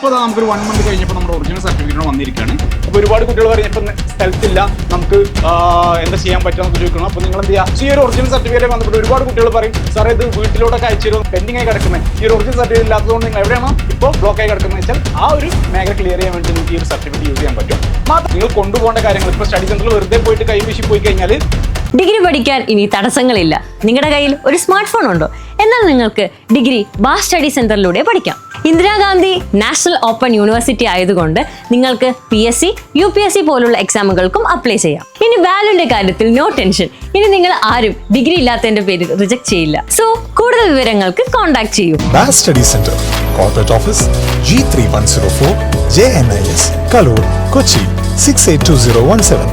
ഇപ്പോൾ നമുക്കൊരു 1 മന്ത് കഴിഞ്ഞപ്പോൾ നമ്മുടെ ഒറിജിനൽ സർട്ടിഫിക്കറ്റ് വന്നിരിക്കുകയാണ്. അപ്പോൾ ഒരുപാട് കുട്ടികൾ പറയും ഇപ്പം സ്ഥലത്തില്ല, നമുക്ക് എന്താ ചെയ്യാൻ പറ്റുമെന്ന് ചോദിക്കണം. അപ്പോൾ നിങ്ങൾ എന്ത് ചെയ്യുക, ഈ ഒരു ഒറിജിനൽ സർട്ടിഫിക്കറ്റ് വന്നപ്പോൾ ഒരുപാട് കുട്ടികൾ പറയും സാറേ ഇത് വീട്ടിലോട്ടൊക്കെ അയച്ചു തരും, പെൻഡിങ് ആയി കിടക്കുന്നത്. ഈ ഒരു ഒറിജിനൽ സർട്ടിഫിക്കറ്റ് ഇല്ലാത്തതുകൊണ്ട് നിങ്ങൾ എവിടെയാണോ ഇപ്പോൾ ബ്ലോക്ക് ആയി കിടക്കുന്നത് വെച്ചാൽ ആ ഒരു മേഖല ക്ലിയർ ചെയ്യാൻ വേണ്ടി നിങ്ങൾക്ക് ഈ ഒരു സർട്ടിഫിക്കറ്റ് യൂസ് ചെയ്യാൻ പറ്റും. മാത്രം നിങ്ങൾ കൊണ്ടുപോകേണ്ട കാര്യങ്ങൾ ഇപ്പോൾ സ്റ്റഡി സെന്ററിൽ വെറുതെ പോയിട്ട് കൈ വീശി പോയി കഴിഞ്ഞാൽ ഡിഗ്രി പഠിക്കാൻ ഇനി തടസ്സങ്ങളില്ല. നിങ്ങളുടെ കയ്യിൽ ഒരു സ്മാർട്ട് ഫോൺ ഉണ്ടോ? എന്നാൽ നിങ്ങൾക്ക് ഡിഗ്രി ബാസ് സ്റ്റഡി സെന്ററിലൂടെ പഠിക്കാം. ഇന്ദിരാഗാന്ധി നാഷണൽ ഓപ്പൺ യൂണിവേഴ്സിറ്റി ആയതുകൊണ്ട് നിങ്ങൾക്ക് PSC, UPSC പോലുള്ള എക്സാമുകൾക്കും അപ്ലൈ ചെയ്യാം. ഇനി വാല്യൂന്റെ കാര്യത്തിൽ നോ ടെൻഷൻ. ഇനി നിങ്ങൾ ആരും ഡിഗ്രി ഇല്ലാത്തതിന്റെ പേരിൽ റിജക്ട് ചെയ്യില്ല. സോ കൂടുതൽ വിവരങ്ങൾക്ക് കോൺടാക്ട് ചെയ്യൂ. Baas study centre, corporate office, G3104, JNIS, Kaloor, Kochi 682017.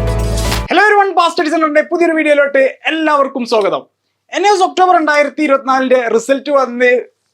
Hello everyone, Baas study സെന്ററിന്റെ പുതിയൊരു വീഡിയോയിലോട്ട് എല്ലാവർക്കും സ്വാഗതം. NIOS ഒക്ടോബർ 2024 റിസൾട്ട് വന്ന്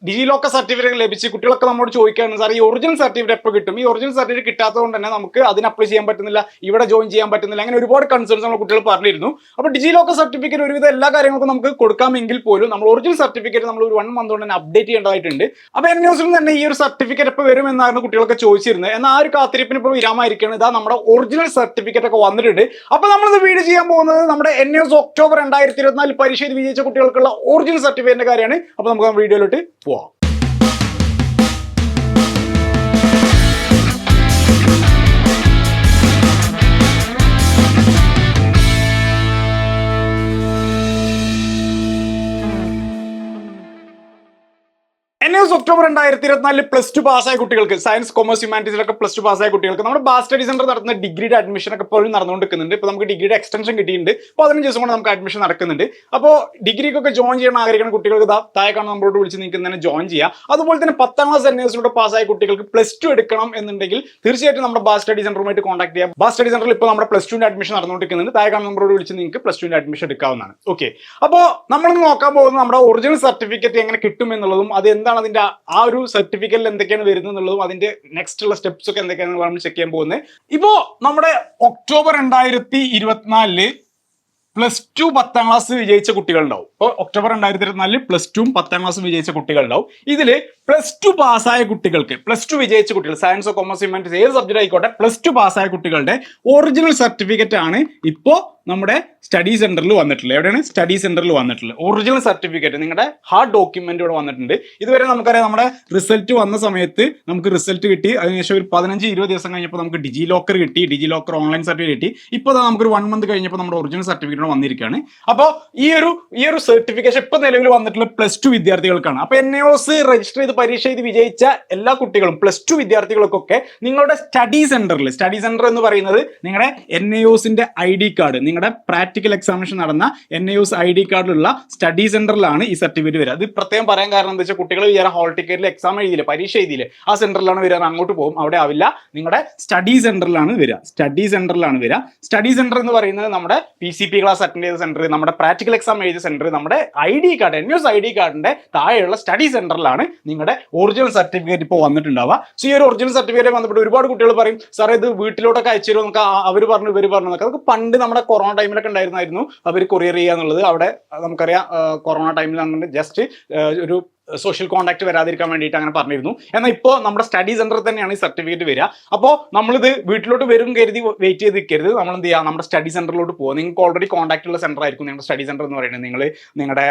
ഡിജി ലോക്കർ സർട്ടിഫിക്കറ്റ് ലഭിച്ച് കുട്ടികളൊക്കെ നമ്മോട് ചോദിക്കുകയാണ് സാർ ഈ ഒറിജിനൽ സർട്ടിഫിക്കറ്റ് എപ്പോൾ കിട്ടും? ഈ ഒറിജിനൽ സർട്ടിഫിക്കറ്റ് കിട്ടാത്തതുകൊണ്ട് തന്നെ നമുക്ക് അതിന് അപ്ലൈ ചെയ്യാൻ പറ്റുന്നില്ല, ഇവിടെ ജോയിൻ ചെയ്യാൻ പറ്റുന്നില്ല, അങ്ങനെ ഒരുപാട് കൺസേൺസ് നമ്മൾ കുട്ടികൾ പറഞ്ഞിരുന്നു. അപ്പോൾ ഡിജി ലോക്കർ സർട്ടിഫിക്കറ്റ് ഒരുവിധ എല്ലാ കാര്യങ്ങൾക്കും നമുക്ക് കൊടുക്കാമെങ്കിൽ പോലും നമ്മൾ ഒറിജിനൽ സർട്ടിഫിക്കറ്റ് നമ്മൾ ഒരു 1 മന്ത് കൊണ്ട് തന്നെ അപ്ഡേറ്റ് ചെയ്യേണ്ടതായിട്ടുണ്ട്. അപ്പോൾ NIOSൽ തന്നെ ഈ ഒരു സർട്ടിഫിക്കറ്റ് എപ്പോൾ വരും എന്നായിരുന്നു കുട്ടികളൊക്കെ ചോദിച്ചിരുന്നത്. എന്നാൽ ആ ഒരു കാത്തിരിപ്പിന് ഇപ്പോൾ വിരാമായിരിക്കുകയാണ്. ഇതാ നമ്മുടെ ഒറിജിനൽ സർട്ടിഫിക്കറ്റ് ഒക്കെ വന്നിട്ടുണ്ട്. അപ്പോൾ നമ്മളിത് വീഡിയോ ചെയ്യാൻ പോകുന്നത് നമ്മുടെ NIOS ഒക്ടോബർ 2024 പരീക്ഷ വിജയിച്ച കുട്ടികൾക്കുള്ള ഒറിജിനൽ സർട്ടിഫിക്കറ്റിന്റെ കാര്യമാണ്. അപ്പോൾ നമുക്ക് ആ വീഡിയോയിലോട്ട് പോവാം. NIOS ഒക്ടോബർ 2024 +2 പാസ്സായ കുട്ടികൾക്ക്, സയൻസ്, കൊമേഴ്സ്, ഹ്യൂമാനിറ്റീസിലൊക്കെ +2 പാസ്സായ കുട്ടികൾക്ക് നമ്മുടെ ബാസ് സ്റ്റഡി സെന്റർ നടത്തുന്ന ഡിഗ്രിയുടെ അഡ്മിഷൻ ഒക്കെ ഇപ്പോഴും നടന്നുകൊണ്ടിരിക്കുന്നുണ്ട്. ഇപ്പോൾ നമുക്ക് ഡിഗ്രിയുടെ എക്സ്റ്റൻഷൻ കിട്ടിയിട്ടുണ്ട്. 15 ദിവസം കൊണ്ട് നമുക്ക് അഡ്മിഷൻ നടക്കുന്നുണ്ട്. അപ്പോൾ ഡിഗ്രിക്കൊക്കെ ജോയിൻ ചെയ്യാൻ ആഗ്രഹിക്കുന്ന കുട്ടികൾക്ക് താഴെ കാണുന്ന നമ്മളോട് വിളിച്ച് നിങ്ങൾക്ക് തന്നെ ജോയിൻ ചെയ്യാം. അതുപോലെ തന്നെ 10ാം ക്ലാസ് NIOSലൂടെ പാസ്സായ കുട്ടികൾക്ക് +2 എടുക്കണം എന്നുണ്ടെങ്കിൽ തീർച്ചയായിട്ടും നമ്മുടെ ബാസ് സ്റ്റഡി സെന്ററുമായിട്ട് കോൺടാക്ട് ചെയ്യാം. ബാസ് സ്റ്റഡി സെന്ററിൽ ഇപ്പോൾ നമ്മുടെ +2ന്റെ അഡ്മിഷൻ നടന്നുകൊണ്ടിരിക്കുന്നുണ്ട്. താഴെ കാണുന്ന നമ്മളോട് വിളിച്ച് നിങ്ങൾക്ക് +2ന്റെ അഡ്മിഷൻ എടുക്കാവുന്നതാണ്. ഓക്കെ, അപ്പോൾ നമ്മളൊന്ന് നോക്കാൻ പോകുന്നത് നമ്മുടെ ഒറിജിനൽ സർട്ടിഫിക്കറ്റ് എങ്ങനെ കിട്ടും എന്നുള്ളതും അത് എന്താണ് അതിന്റെ ആ ഒരു സർട്ടിഫിക്കറ്റിൽ എന്തൊക്കെയാണ് വരുന്നത് എന്നുള്ളതും അതിന്റെ നെക്സ്റ്റ് ഉള്ള സ്റ്റെപ്സ് ഒക്കെ എന്തൊക്കെയാണ് നമ്മൾ ചെക്ക് ചെയ്യാൻ പോകുന്നത്. ഇപ്പോ നമ്മുടെ ഒക്ടോബർ 2024 +2 10ാം ക്ലാസ് വിജയിച്ച കുട്ടികളുണ്ടാവും. ഇപ്പോൾ ഒക്ടോബർ 2024 +2 10ാം ക്ലാസ് വിജയിച്ച കുട്ടികളുണ്ടാവും. ഇതില് +2 പാസ്സായ കുട്ടികൾക്ക്, +2 വിജയിച്ച കുട്ടികൾ, സയൻസോ കൊമേഴ്സ് ഹ്യൂമാനിറ്റീസ് ഏത് സബ്ജക്ട് ആയിക്കോട്ടെ, +2 പാസ്സായ കുട്ടികളുടെ ഒറിജിനൽ സർട്ടിഫിക്കറ്റ് ആണ് ഇപ്പോൾ നമ്മുടെ സ്റ്റഡി സെന്ററിൽ വന്നിട്ടുള്ളത്. എവിടെയാണ്? സ്റ്റഡി സെന്ററിൽ വന്നിട്ടുള്ളത് ഒറിജിനൽ സർട്ടിഫിക്കറ്റ്, നിങ്ങളുടെ ഹാർഡ് ഡോക്യുമെന്റ് ഇവിടെ വന്നിട്ടുണ്ട്. ഇതുവരെ നമുക്കറിയാം നമ്മുടെ റിസൾട്ട് വന്ന സമയത്ത് നമുക്ക് റിസൾട്ട് കിട്ടി, അതിനുശേഷം ഒരു 15-20 ദിവസം കഴിഞ്ഞപ്പോൾ നമുക്ക് ഡിജി ലോക്കർ കിട്ടി, ഡിജി ലോക്കർ ഓൺലൈൻ സർട്ടിഫിക്കറ്റ് കിട്ടി. ഇപ്പോൾ നമുക്കൊരു 1 മന്ത് കഴിഞ്ഞപ്പോൾ നമ്മുടെ ഒറിജിനൽ സർട്ടിഫിക്കറ്റ് വന്നിരിക്കുകയാണ്. അപ്പോൾ ഈ ഒരു സർട്ടിഫിക്കേഷൻ ഇപ്പൊ നിലവിൽ വന്നിട്ടുള്ള +2 വിദ്യാർത്ഥികൾക്കാണ്. അപ്പൊ NIOS രജിസ്റ്റർ ചെയ്ത് പരീക്ഷ ചെയ്ത് വിജയിച്ച എല്ലാ കുട്ടികളും +2 വിദ്യാർത്ഥികൾക്കൊക്കെ നിങ്ങളുടെ സ്റ്റഡി സെന്ററിൽ, സ്റ്റഡി സെന്റർ എന്ന് പറയുന്നത് നിങ്ങളുടെ NIOSന്റെ ID കാർഡ്, നിങ്ങളുടെ പ്രാക്ടിക്കൽ എക്സാമിനേഷൻ നടന്ന NIOS ID കാർഡിലുള്ള സ്റ്റഡി സെന്ററിലാണ് ഈ സർട്ടിഫിക്കറ്റ് വരിക. അത് പ്രത്യേകം പറയാൻ കാരണം എന്താ വെച്ചാൽ കുട്ടികൾ വിചാരം ഹോൾ ടിക്കറ്റിൽ എക്സാം എഴുതിയില്ല, പരീക്ഷ എഴുതിയില്ല, ആ സെന്ററിലാണ് വരിക, അങ്ങോട്ട് പോകും, അവിടെ ആവില്ല. നിങ്ങളുടെ സ്റ്റഡി സെന്ററിലാണ് വരിക, സ്റ്റഡി സെന്ററിലാണ് വരിക. സ്റ്റഡി സെന്റർ എന്ന് പറയുന്നത് നമ്മുടെ PCP ക്ലാസ് അറ്റൻഡ് ചെയ്ത സെന്റർ, നമ്മുടെ പ്രാക്ടിക്കൽ എക്സാം എഴുതിയ സെന്റർ, നമ്മുടെ ID കാർഡ്, NIOS ID കാർഡിന്റെ താഴെയുള്ള സ്റ്റഡി സെന്ററിലാണ് നിങ്ങളുടെ ഒറിജിനൽ സർട്ടിഫിക്കറ്റ് ഇപ്പോൾ വന്നിട്ടുണ്ടാവുക. സോ ഈ ഒരു ഒറിജിനൽ സർട്ടിഫിക്കറ്റ് വന്നപ്പോൾ ഒരുപാട് കുട്ടികൾ പറയും സാറേ ഇത് വീട്ടിലോട്ടൊക്കെ അയച്ചു തരും, നമുക്ക് അവർ പറഞ്ഞു ഇവർ പറഞ്ഞു എന്നൊക്കെ. അതൊക്കെ പണ്ട് നമ്മുടെ കൊറോണ ടൈമിലൊക്കെ ഉണ്ടായിരുന്നു, അവർ കൊറിയർ ചെയ്യുക എന്നുള്ളത്. അവിടെ നമുക്കറിയാം കൊറോണ ടൈമിൽ അങ്ങനെ ജസ്റ്റ് ഒരു സോഷ്യൽ കോൺടാക്ട് വരാതിരിക്കാൻ വേണ്ടിയിട്ട് അങ്ങനെ പറഞ്ഞിരുന്നു. എന്നാൽ ഇപ്പോൾ നമ്മുടെ സ്റ്റഡി സെന്ററിൽ തന്നെയാണ് ഈ സർട്ടിഫിക്കറ്റ് വരിക. അപ്പോൾ നമ്മളിത് വീട്ടിലോട്ട് വരും കരുതി വെയിറ്റ് ചെയ്ത് നിൽക്കരുത്. നമ്മൾ എന്ത് ചെയ്യുക, നമ്മുടെ സ്റ്റഡി സെന്ററിലോട്ട് പോകുക. നിങ്ങൾക്ക് ഓൾറെഡി കോൺടാക്ട് ഉള്ള സെന്റർ ആയിരിക്കും നിങ്ങളുടെ സ്റ്റഡി സെന്റർ എന്ന് പറയുന്നത്. നിങ്ങൾ നിങ്ങളുടെ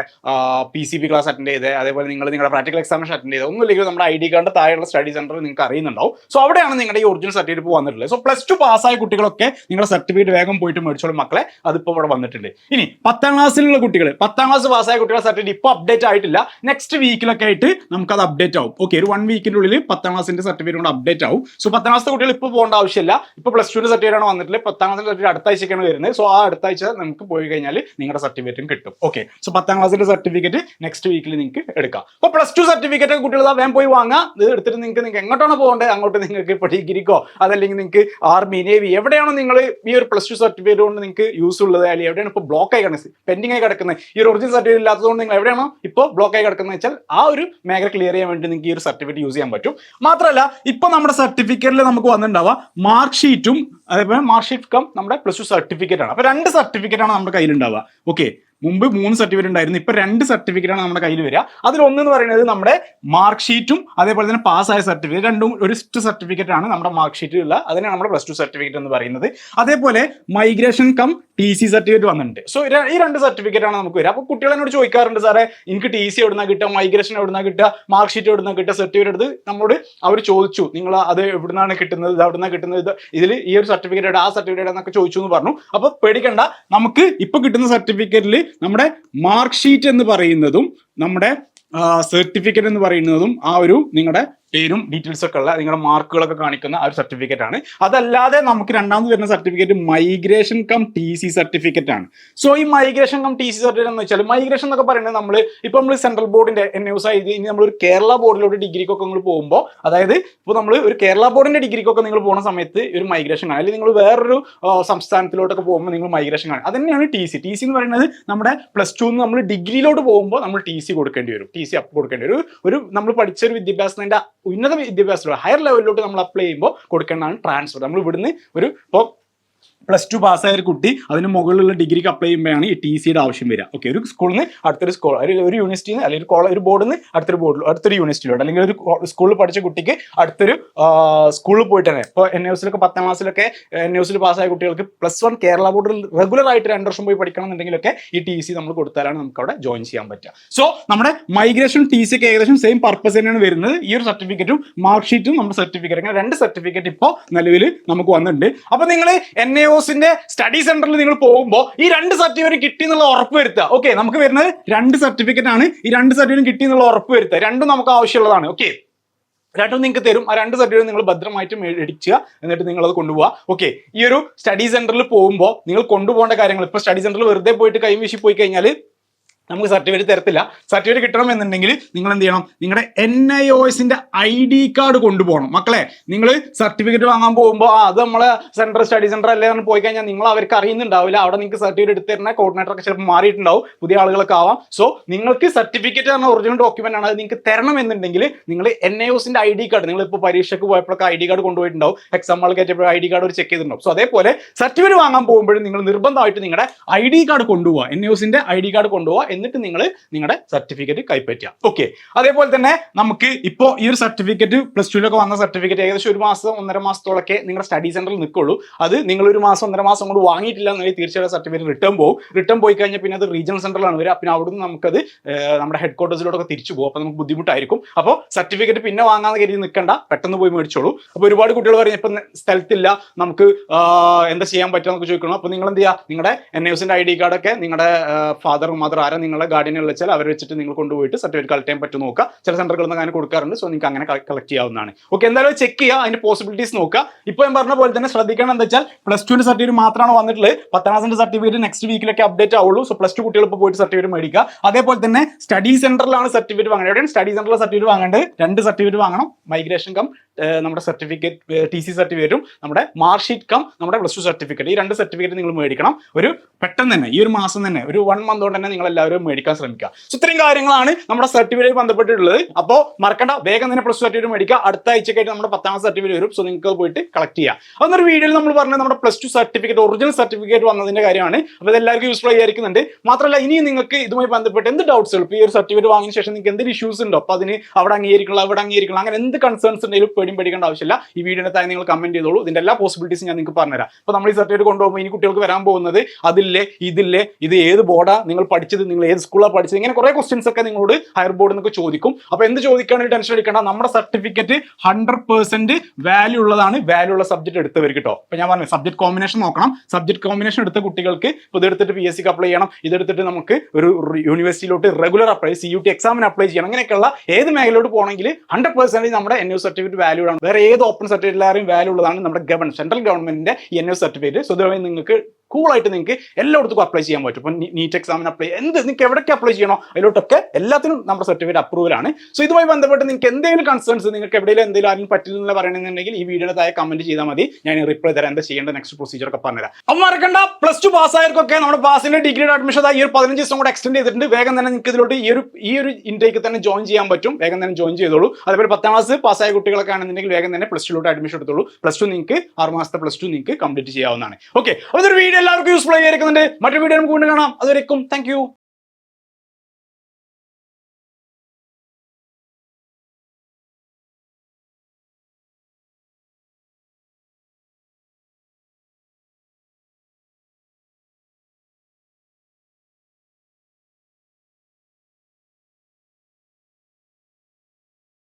PCP ക്ലാസ് അറ്റൻഡ് ചെയ്ത്, അതേപോലെ നിങ്ങൾ നിങ്ങളുടെ പ്രാക്ടിക്കൽ എക്സാമിനേഷൻ അറ്റൻഡ് ചെയ്ത്, ഒന്നുമില്ലെങ്കിൽ നമ്മുടെ ID കാർഡ് താഴെയുള്ള സ്റ്റഡി സെന്റർ നിങ്ങൾക്ക് അറിയുന്നുണ്ടാവും. സോ അവിടെയാണ് നിങ്ങളുടെ ഈ ഒറിജിനൽ സർട്ടിഫിക്കറ്റ് വന്നിട്ടുള്ളത്. സോ +2 പാസ്സായ കുട്ടികളൊക്കെ നിങ്ങളുടെ സർട്ടിഫിക്കറ്റ് വേഗം പോയിട്ട് മേടിച്ചോളും മക്കളെ, അതിപ്പോൾ ഇവിടെ വന്നിട്ടുണ്ട്. ഇനി 10ാം ക്ലാസ്സിലുള്ള കുട്ടികൾ, 10ാം ക്ലാസ് പാസ്സായ കുട്ടികളുടെ സർട്ടിഫിക്കറ്റ് ഇപ്പോൾ അപ്ഡേറ്റ് ആയിട്ടില്ല. നെക്സ്റ്റ് വീക്കിലൊക്കെ ആയിട്ട് നമുക്കത് അപ്ഡേറ്റ് ആവും. ഓക്കെ, ഒരു 1 വീക്കിന്റെ ഉള്ളിൽ 10ാം ക്ലാസിന്റെ സർട്ടിഫിക്കറ്റ് കൊണ്ട് അപ്ഡേറ്റ് ആവും. സോ 10ാം ക്ലാസ് കുട്ടികൾ ഇപ്പോൾ പോകേണ്ട ആവശ്യമില്ല. ഇപ്പോൾ +2ന്റെ സർട്ടിഫിക്കറ്റ് ആണ് വന്നിട്ടില്ല. 10ാം ക്ലാസിന്റെ സർട്ടിഫിക്കറ്റ് അടുത്ത ആഴ്ചയ്ക്കാണ് വരുന്നത്. സോ ആ അടുത്ത ആഴ്ച നമുക്ക് പോയി കഴിഞ്ഞാൽ നിങ്ങളുടെ സർട്ടിഫിക്കറ്റും കിട്ടും. ഓക്കെ, സോ 10ാം ക്ലാസിന്റെ സർട്ടിഫിക്കറ്റ് നെക്സ്റ്റ് വീക്കിൽ നിങ്ങൾക്ക് എടുക്കാം. അപ്പോൾ +2 സർട്ടിഫിക്കറ്റ് കുട്ടികൾ വേഗം പോയി വാങ്ങാം. ഇത് എടുത്തിട്ട് നിങ്ങൾക്ക് എങ്ങോട്ടാണ് പോകേണ്ടത് അങ്ങോട്ട് നിങ്ങൾക്ക് ഇപ്പോൾ ഡിഗ്രിക്കോ അതല്ലെങ്കിൽ നിങ്ങൾക്ക് ആർമി, നേവി, എവിടെയാണോ നിങ്ങൾ ഈ ഒരു +2 സർട്ടിഫിക്കറ്റ് കൊണ്ട് നിങ്ങൾക്ക് യൂസ് ഉള്ളത്, അല്ലെങ്കിൽ എവിടെയാണ് ഇപ്പോൾ ബ്ലോക്ക് ആയി കിടക്കുന്നത്, പെൻഡിങ് ആയി കിടക്കുന്നത്, ഈ ഒരു ഒറിജിനൽ സർട്ടിഫിക്കറ്റ് ഇല്ലാത്തതുകൊണ്ട് നിങ്ങൾ എവിടെയാണോ ഇപ്പോൾ ബ്ലോക്ക് ആയി കിടക്കുന്നത് വെച്ചാൽ ആ ഒരു മേഖല ക്ലിയർ ചെയ്യാൻ വേണ്ടി ഈ ഒരു സർട്ടിഫിക്കറ്റ് യൂസ് ചെയ്യാൻ പറ്റും. മാത്രമല്ല ഇപ്പൊ നമ്മുടെ സർട്ടിഫിക്കറ്റിൽ നമുക്ക് വന്നിട്ടുണ്ടാവുക മാർക്ക് ഷീറ്റും അതേപോലെ മാർക്ക് ഷീറ്റ് കം നമ്മുടെ +2 സർട്ടിഫിക്കറ്റ് ആണ്. അപ്പൊ 2 സർട്ടിഫിക്കറ്റ് ആണ് നമ്മുടെ കയ്യിലുണ്ടാവുക. ഓക്കെ, മുമ്പ് 3 സർട്ടിഫിക്കറ്റ് ഉണ്ടായിരുന്നു, ഇപ്പൊ 2 സർട്ടിഫിക്കറ്റ് ആണ് നമ്മുടെ കയ്യിൽ വരിക. അതിലൊന്ന് എന്ന് പറയുന്നത് നമ്മുടെ മാർക്ക് ഷീറ്റും അതേപോലെ തന്നെ പാസ്സായ സർട്ടിഫിക്കറ്റ്, രണ്ടും ഒരു സർട്ടിഫിക്കറ്റ് ആണ് നമ്മുടെ മാർക്ക് ഷീറ്റിലുള്ള, അതിനാണ് നമ്മുടെ +2 സർട്ടിഫിക്കറ്റ് എന്ന് പറയുന്നത്. അതേപോലെ മൈഗ്രേഷൻ കം TC സർട്ടിഫിക്കറ്റ് വന്നിട്ടുണ്ട്. സോ ഈ 2 സർട്ടിഫിക്കറ്റ് ആണ് നമുക്ക് വരിക. അപ്പോൾ കുട്ടികൾ എന്നോട് ചോദിക്കാറുണ്ട്, സാറേ എനിക്ക് TC എവിടുന്നാ കിട്ടുക, മൈഗ്രേഷൻ എവിടുന്നാ കിട്ടുക, മാർക്ക് ഷീറ്റ് എവിടുന്നാ കിട്ടുക, സർട്ടിഫിക്കറ്റ് എടുത്ത് നമ്മോട് അവർ ചോദിച്ചു, നിങ്ങൾ അത് എവിടുന്നാണ് കിട്ടുന്നത്, ഇത് എവിടുന്നാ കിട്ടുന്നത്, ഇതിൽ ഈ ഒരു സർട്ടിഫിക്കറ്റ് ആ സർട്ടിഫിക്കറ്റ് എന്നൊക്കെ ചോദിച്ചു എന്ന് പറഞ്ഞു. അപ്പോൾ പേടിക്കണ്ട, നമുക്ക് ഇപ്പൊ കിട്ടുന്ന സർട്ടിഫിക്കറ്റിൽ നമ്മുടെ മാർക്ക് ഷീറ്റ് എന്ന് പറയുന്നതും നമ്മുടെ സർട്ടിഫിക്കറ്റ് എന്ന് പറയുന്നതും ആ ഒരു നിങ്ങളുടെ പേരും ഡീറ്റെയിൽസ് ഒക്കെ ഉള്ള നിങ്ങളുടെ മാർക്കുകളൊക്കെ കാണിക്കുന്ന ആ ഒരു സർട്ടിഫിക്കറ്റ് ആണ്. അതല്ലാതെ നമുക്ക് രണ്ടാമത് വരുന്ന certificate migration cum TC certificate ആണ്. സോ ഈ മൈഗ്രേഷൻ കം TC സർട്ടിഫിക്കറ്റ് എന്ന് വെച്ചാൽ, മൈഗ്രേഷൻ എന്നൊക്കെ പറയുന്നത് നമ്മൾ സെൻട്രൽ ബോർഡിന്റെ NUS ആയി നമ്മൾ ഒരു കേരള ബോർഡിലോട്ട് ഡിഗ്രിക്കൊക്കെ നിങ്ങൾ പോകുമ്പോൾ, അതായത് ഇപ്പോൾ നമ്മൾ ഒരു കേരള ബോർഡിന്റെ ഡിഗ്രിക്കൊക്കെ നിങ്ങൾ പോകുന്ന സമയത്ത് ഒരു മൈഗ്രേഷൻ ആണ്, അല്ലെങ്കിൽ നിങ്ങൾ വേറൊരു സംസ്ഥാനത്തിലോട്ടൊക്കെ പോകുമ്പോൾ നിങ്ങൾ മൈഗ്രേഷൻ ആണ്. അത് തന്നെയാണ് TC എന്ന് പറയുന്നത്. നമ്മുടെ +2 നമ്മൾ ഡിഗ്രിയിലോട്ട് പോകുമ്പോൾ നമ്മൾ TC കൊടുക്കേണ്ടി വരും, TC അപ്പ് കൊടുക്കേണ്ടി വരും. ഒരു നമ്മൾ പഠിച്ച ഒരു വിദ്യാഭ്യാസത്തിന്റെ ഉന്നത വിദ്യാഭ്യാസത്തിലോ ഹയർ ലെവലിലോട്ട് നമ്മൾ അപ്ലൈ ചെയ്യുമ്പോൾ കൊടുക്കേണ്ടതാണ് ട്രാൻസ്ഫർ. നമ്മൾ ഇവിടുന്ന് ഇപ്പോൾ +2 പാസ്സായ ഒരു കുട്ടി അതിന് മുകളിലുള്ള ഡിഗ്രിക്ക് അപ്ലൈ ചെയ്യുമ്പോഴാണ് ഈ TCയുടെ ആവശ്യം വരിക. ഓക്കെ, ഒരു സ്കൂളിൽ നിന്ന് അടുത്തൊരു സ്കൂൾ, ഒരു യൂണിവേഴ്സിറ്റിയിൽ നിന്ന് അല്ലെങ്കിൽ ഒരു ബോർഡിൽ നിന്ന് അടുത്തൊരു യൂണിവേഴ്സിറ്റിയിലോട്ട്, അല്ലെങ്കിൽ ഒരു സ്കൂളിൽ പഠിച്ച കുട്ടിക്ക് അടുത്തൊരു സ്കൂളിൽ പോയിട്ട് തന്നെ ഇപ്പോൾ NUSലൊക്കെ 10ാം ക്ലാസ്സിലൊക്കെ NUSൽ പാസ്സായ കുട്ടികൾക്ക് +1 കേരള ബോർഡിൽ റെഗുലർ ആയിട്ട് 2 വർഷം പോയി പഠിക്കണം എന്നുണ്ടെങ്കിലൊക്കെ ഈ TC നമ്മൾ കൊടുത്താലാണ് നമുക്ക് അവിടെ ജോയിൻ ചെയ്യാൻ പറ്റുക. സോ നമ്മുടെ മൈഗ്രേഷൻ TC ഒക്കെ ഏകദേശം സെയിം പർപ്പസ് തന്നെയാണ് വരുന്നത്. ഈ ഒരു സർട്ടിഫിക്കറ്റും മാർക്ക് ഷീറ്റും നമ്മുടെ സർട്ടിഫിക്കറ്റ്, അങ്ങനെ 2 സർട്ടിഫിക്കറ്റ് ഇപ്പോൾ നിലവിൽ നമുക്ക് വന്നിട്ടുണ്ട്. അപ്പോൾ നിങ്ങൾ NIOSന്റെ സ്റ്റഡി സെന്ററിൽ നിങ്ങൾ പോകുമ്പോൾ ഈ 2 സർട്ടിഫിക്കറ്റ് കിട്ടി എന്നുള്ള ഉറപ്പ് വരുത്തുക. ഓക്കെ, നമുക്ക് വരുന്നത് 2 സർട്ടിഫിക്കറ്റ് ആണ്. ഈ 2 സർട്ടിഫിക്കറ്റ് കിട്ടി എന്നുള്ള ഉറപ്പ് വരുത്തുക. രണ്ടും നമുക്ക് ആവശ്യമുള്ളതാണ്. ഓക്കെ, രണ്ടും നിങ്ങൾക്ക് തരും. ആ 2 സർട്ടിഫിക്കറ്റ് നിങ്ങൾ ഭദ്രമായിട്ട് മേടിക്കുക, എന്നിട്ട് നിങ്ങൾ അത് കൊണ്ടുപോകുക. ഓക്കെ, ഈ ഒരു സ്റ്റഡി സെന്ററിൽ പോകുമ്പോൾ നിങ്ങൾ കൊണ്ടുപോകേണ്ട കാര്യങ്ങൾ, ഇപ്പോൾ സ്റ്റഡി സെന്ററിൽ വെറുതെ പോയിട്ട് കൈ വീശി പോയി കഴിഞ്ഞാൽ നമുക്ക് സർട്ടിഫിക്കറ്റ് തരത്തില്ല. സർട്ടിഫിക്കറ്റ് കിട്ടണമെന്നുണ്ടെങ്കിൽ നിങ്ങൾ എന്ത് ചെയ്യണം, നിങ്ങളുടെ NIOSന്റെ ID കാർഡ് കൊണ്ടുപോകണം. മക്കളെ, നിങ്ങൾ സർട്ടിഫിക്കറ്റ് വാങ്ങാൻ പോകുമ്പോൾ അത് നമ്മളെ സ്റ്റഡി സെന്റർ അല്ലേ എന്ന് പോയി കഴിഞ്ഞാൽ നിങ്ങൾ അവർക്ക് അറിയുന്നുണ്ടാവില്ല. അവിടെ നിങ്ങൾക്ക് സർട്ടിഫിക്കറ്റ് എടുത്ത് തരുന്ന കോർഡിനേറ്റർ ഒക്കെ ചിലപ്പോൾ മാറിയിട്ടുണ്ടാവും, പുതിയ ആളുകളൊക്കെ ആവാം. സോ നിങ്ങൾക്ക് സർട്ടിഫിക്കറ്റ് എന്ന ഒറിജിനൽ ഡോക്യുമെന്റ് ആണ്, അത് നിങ്ങൾക്ക് തരണം എന്നുണ്ടെങ്കിൽ നിങ്ങൾ NIOSന്റെ ID കാർഡ്, നിങ്ങൾ ഇപ്പോൾ പരീക്ഷയ്ക്ക് പോയപ്പോഴൊക്കെ ID കാർഡ് കൊണ്ടുപോയിട്ടുണ്ടാവും, എക്സാം ആൾ കയറ്റിയപ്പോൾ ID കാർഡ് ഒരു ചെക്ക് ചെയ്തിട്ടുണ്ടാവും. സോ അതേപോലെ സർട്ടിഫിക്കറ്റ് വാങ്ങാൻ പോകുമ്പോഴും നിങ്ങൾ നിർബന്ധമായിട്ട് നിങ്ങളുടെ ID കാർഡ് കൊണ്ടുപോകുക, NIOSന്റെ ID കാർഡ് കൊണ്ടുപോകുക, എന്നിട്ട് നിങ്ങൾ നിങ്ങളുടെ സർട്ടിഫിക്കറ്റ് കൈപ്പറ്റുക. ഓക്കെ, അതേപോലെ തന്നെ നമുക്ക് ഇപ്പോൾ ഈ ഒരു സർട്ടിഫിക്കറ്റ് +2ലൊക്കെ വന്ന സർട്ടിഫിക്കറ്റ് ഏകദേശം 1 മാസം 1.5 മാസത്തോളൊക്കെ നിങ്ങളുടെ സ്റ്റഡി സെന്ററിൽ നിൽക്കുള്ളൂ. അത് നിങ്ങൾ 1 മാസം 1.5 മാസം കൊണ്ട് വാങ്ങിയിട്ടില്ല എന്നുണ്ടെങ്കിൽ തീർച്ചയായിട്ടും സർട്ടിഫിക്കറ്റ് റിട്ടേൺ പോയി കഴിഞ്ഞാൽ പിന്നെ അത് റീജിയണൽ സെന്ററിലാണ് വരിക. പിന്നെ അവിടുന്ന് നമുക്കത് നമ്മുടെ ഹെഡ് ക്വാർട്ടേഴ്സിലോട്ടൊക്കെ തിരിച്ചു പോകും. അപ്പോൾ നമുക്ക് ബുദ്ധിമുട്ടായിരിക്കും. അപ്പോൾ സർട്ടിഫിക്കറ്റ് പിന്നെ വാങ്ങാൻ കരുതി നിൽക്കണ്ട, പെട്ടെന്ന് പോയി മേടിച്ചോളൂ. അപ്പോൾ ഒരുപാട് കുട്ടികൾ പറയും ഇപ്പം സ്ഥലത്തില്ല, നമുക്ക് എന്താ ചെയ്യാൻ പറ്റുക എന്നൊക്കെ ചോദിക്കണം. അപ്പോൾ നിങ്ങൾ എന്ത് ചെയ്യുക, നിങ്ങളുടെ NIOSന്റെ ID കാർഡൊക്കെ നിങ്ങളുടെ ഫാദർ മദർ ആരാ നിങ്ങളുടെ ഗാർഡിയനെ വിളിച്ചാൽ അവർ വെച്ചിട്ട് നിങ്ങൾ കൊണ്ടുപോയിട്ട് സർട്ടിഫിക്കറ്റ് കളക്ട് ചെയ്യാൻ പറ്റും നോക്കുക. ചില സെന്ററുകളിൽ നിന്ന് അങ്ങനെ കൊടുക്കാറുണ്ട്. സോ നിങ്ങൾക്ക് അങ്ങനെ കളക്ട് ചെയ്യാവുന്നതാണ്. ഓക്കെ, എന്തായാലും ചെക്ക് ചെയ്യുക, അതിന്റെ പോസിബിലിറ്റീസ് നോക്കുക. ഇപ്പോൾ ഞാൻ പറഞ്ഞ പോലെ തന്നെ ശ്രദ്ധിക്കണം എന്താ വെച്ചാൽ +2ന്റെ സർട്ടിഫിക്കറ്റ് മാത്രമാണ് വന്നിട്ടുള്ളത്. 10ാം ക്ലാസിന്റെ സർട്ടിഫിക്കറ്റ് നെക്സ്റ്റ് വീക്കിലൊക്കെ അപ്ഡേറ്റ് ആവുള്ളൂ. സോ +2 കുട്ടികൾ ഇപ്പോൾ പോയിട്ട് സർട്ടിഫിക്കറ്റ് മേടിക്കുക. അതേപോലെ തന്നെ സ്റ്റഡി സെന്ററിലാണ് സർട്ടിഫിക്കറ്റ് വാങ്ങേണ്ടത്. എവിടെയാണ് സ്റ്റഡി സെന്ററിലെ സർട്ടിഫിക്കറ്റ് വാങ്ങേണ്ടത്? 2 സർട്ടിഫിക്കറ്റ് വാങ്ങണം, മൈഗ്രേഷൻ കം നമ്മുടെ സർട്ടിഫിക്കറ്റ് TC സർട്ടിഫിക്കറ്റും നമ്മുടെ മാർക്ക് ഷീറ്റ് കം നമ്മുടെ +2 സർട്ടിഫിക്കറ്റ്. ഈ 2 സർട്ടിഫിക്കറ്റ് നിങ്ങൾ മേടിക്കണം. ഒരു പെട്ടെന്ന് തന്നെ ഈ ഒരു മാസം തന്നെ ഒരു 1 മന്ത് കൊണ്ട് തന്നെ നിങ്ങൾ എല്ലാവരും മേടിക്കാൻ ശ്രമിക്കുക. സോ ഇത്രയും കാര്യങ്ങളാണ് നമ്മുടെ സർട്ടിഫിക്കറ്റ് ബന്ധപ്പെട്ടിട്ടുള്ളത്. അപ്പോൾ മറക്കണ്ട, വേഗം തന്നെ +2 സർട്ടിഫിക്കറ്റ് മേടിക്കുക. അടുത്ത ആഴ്ചക്കായിട്ട് നമ്മുടെ 10ാം സർട്ടിഫിക്കറ്റ് വരും. സോ നിങ്ങൾക്ക് പോയിട്ട് കളക്ട് ചെയ്യാം. അതൊരു വീഡിയോയിൽ നമ്മൾ പറഞ്ഞത് നമ്മുടെ +2 സർട്ടിഫിക്കറ്റ് ഒറിജിനൽ സർട്ടിഫിക്കറ്റ് വന്നതിന്റെ കാര്യമാണ്. അപ്പോൾ ഇത് എല്ലാവർക്കും യൂസ്ഫുൾ ആയിരിക്കുന്നുണ്ട്. മാത്രമല്ല ഇനി നിങ്ങൾക്ക് ഇതുമായി ബന്ധപ്പെട്ട് എന്ത് ഡൗട്ട്സ് ഉള്ളൂ, ഈ ഒരു സർട്ടിഫിക്കറ്റ് വാങ്ങിയ ശേഷം നിങ്ങൾക്ക് എന്തെങ്കിലും ഇഷ്യൂസ് ഉണ്ടോ, അപ്പോൾ അതിന് അവിടെ അംഗീകരിക്കണം ഇവിടെ അംഗീകരിക്കണം അങ്ങനെ എന്ത് കൺസേൺസ് ഉണ്ടെങ്കിലും പേടിക്കേണ്ട ആവശ്യമില്ല. ഈ വീഡിയോയുടെ താഴെ നിങ്ങൾ കമന്റ് ചെയ്തോളൂ. ഇതിന്റെ എല്ലാ പോസിബിലിറ്റീസും ഞാൻ നിങ്ങൾക്ക് പറഞ്ഞുതരാം. അപ്പോൾ നമ്മൾ ഈ സർട്ടിഫിക്കറ്റ് കൊണ്ടുപോകുമ്പോൾ ഇനി കുട്ടികൾക്ക് വരാൻ പോകുന്നത് അതില്ലേ ഇതില്ലേ, ഇത് ഏത് ബോർഡാ നിങ്ങൾ പഠിച്ചത്, നിങ്ങൾ ഏത് സ്കൂളാണ് പഠിച്ചത്, ഇങ്ങനെ കുറെ ക്വസ്റ്റ്യൻസ് ഒക്കെ നിങ്ങളോട് ഹയർ ബോർഡിൽ നിന്നൊക്കെ ചോദിക്കും. അപ്പോൾ എന്ത് ചോദിക്കുകയാണെങ്കിൽ ടെൻഷൻ അടിക്കേണ്ട, നമ്മുടെ സർട്ടിഫിക്കറ്റ് 100% വാല്യൂ ഉള്ളതാണ്, വാല്യൂ ഉള്ള സബ്ജക്ട് എടുത്തവർക്ക് കേട്ടോ. അപ്പോൾ ഞാൻ പറഞ്ഞു സബ്ജക്ട് കോമ്പിനേഷൻ നോക്കണം. സബ്ജക്ട് കോമ്പിനേഷൻ എടുത്ത കുട്ടികൾക്ക് ഇപ്പോൾ ഇതെടുത്തിട്ട് PSCക്ക് അപ്ലൈ ചെയ്യണം, ഇതെടുത്തിട്ട് നമുക്ക് ഒരു യൂണിവേഴ്സിറ്റിയിലോട്ട് റെഗുലർ അപ്ലൈ CUT എക്സാമിന് അപ്ലൈ ചെയ്യണം. അങ്ങനെയൊക്കെയുള്ള ഏത് മേഖലയിലോട്ട് പോകണമെങ്കിൽ 100% നമ്മുടെ NIOS സർട്ടിഫിക്കറ്റ് വാല്യൂ ആണ്. വേറെ ഏത് ഓപ്പൺ സർട്ടിഫിക്കറ്റിലാരും വാല്യൂ ഉള്ളതാണ് നമ്മുടെ സെൻട്രൽ ഗവൺമെന്റിന്റെ NIOS സർട്ടിഫിക്കറ്റ്. സോ ഇതുവഴി നിങ്ങൾക്ക് കൂളായിട്ട് നിങ്ങൾക്ക് എല്ലായിടത്തും അപ്ലൈ ചെയ്യാൻ പറ്റും. ഇപ്പോൾ നീറ്റ് എക്സാമിന് അപ്ലൈ നിങ്ങൾക്ക് എവിടേക്ക് അപ്ലൈ ചെയ്യണോ അതിലോട്ടൊക്കെ എല്ലാത്തിനും നമ്മുടെ സർട്ടിഫിക്കറ്റ് അപ്രൂവൽ ആണ്. സോ ഇതുമായി ബന്ധപ്പെട്ട് നിങ്ങൾക്ക് എന്തെങ്കിലും കൺസേൺസ്, നിങ്ങൾക്ക് എവിടെയെങ്കിലും എന്തെങ്കിലും ആരും പറ്റില്ല പറയണമെന്നുണ്ടെങ്കിൽ ഈ വീഡിയോയുടെ താഴെ കമന്റ് ചെയ്താൽ മതി. ഞാൻ റിപ്ലൈ തരാം, എന്താ ചെയ്യേണ്ട നെക്സ്റ്റ് പ്രൊസീജിയർ ഒക്കെ പറഞ്ഞുതരാം. അപ്പോൾ മറക്കണ്ട, +2 പാസ്സായവർക്കൊക്കെ നമ്മുടെ പാസിന്റെ ഡിഗ്രിയുടെ അഡ്മിഷൻ ഈ ഒരു 15 ദിവസം കൂടെ എക്സ്റ്റെൻഡ് ചെയ്തിട്ടുണ്ട്. വേഗം തന്നെ നിങ്ങൾക്ക് ഇതിലോട്ട് ഈ ഒരു ഇൻടേക്ക് തന്നെ ജോയിൻ ചെയ്യാൻ പറ്റും. വേഗം തന്നെ ജോയിൻ ചെയ്തോളൂ. അതേപോലെ 10ാം ക്ലാസ് പാസ്സായ കുട്ടികളൊക്കെ ആണെന്നുണ്ടെങ്കിൽ വേഗം തന്നെ +2ലോട്ട് അഡ്മിഷൻ എടുത്തോളൂ. +2 നിങ്ങൾക്ക് 6 മാസത്തെ +2 നിങ്ങൾക്ക് കംപ്ലീറ്റ് ചെയ്യാവുന്നതാണ്. ഓക്കെ, അപ്പോൾ ഇതൊരു വീഡിയോ എല്ലാവർക്കും യൂസ്ഫുൾ ആയിരിക്കുന്നുണ്ട്. മറ്റൊരു വീഡിയോ നമുക്ക് വീണ്ടും കാണാം. അതുവരെയും താങ്ക് യു.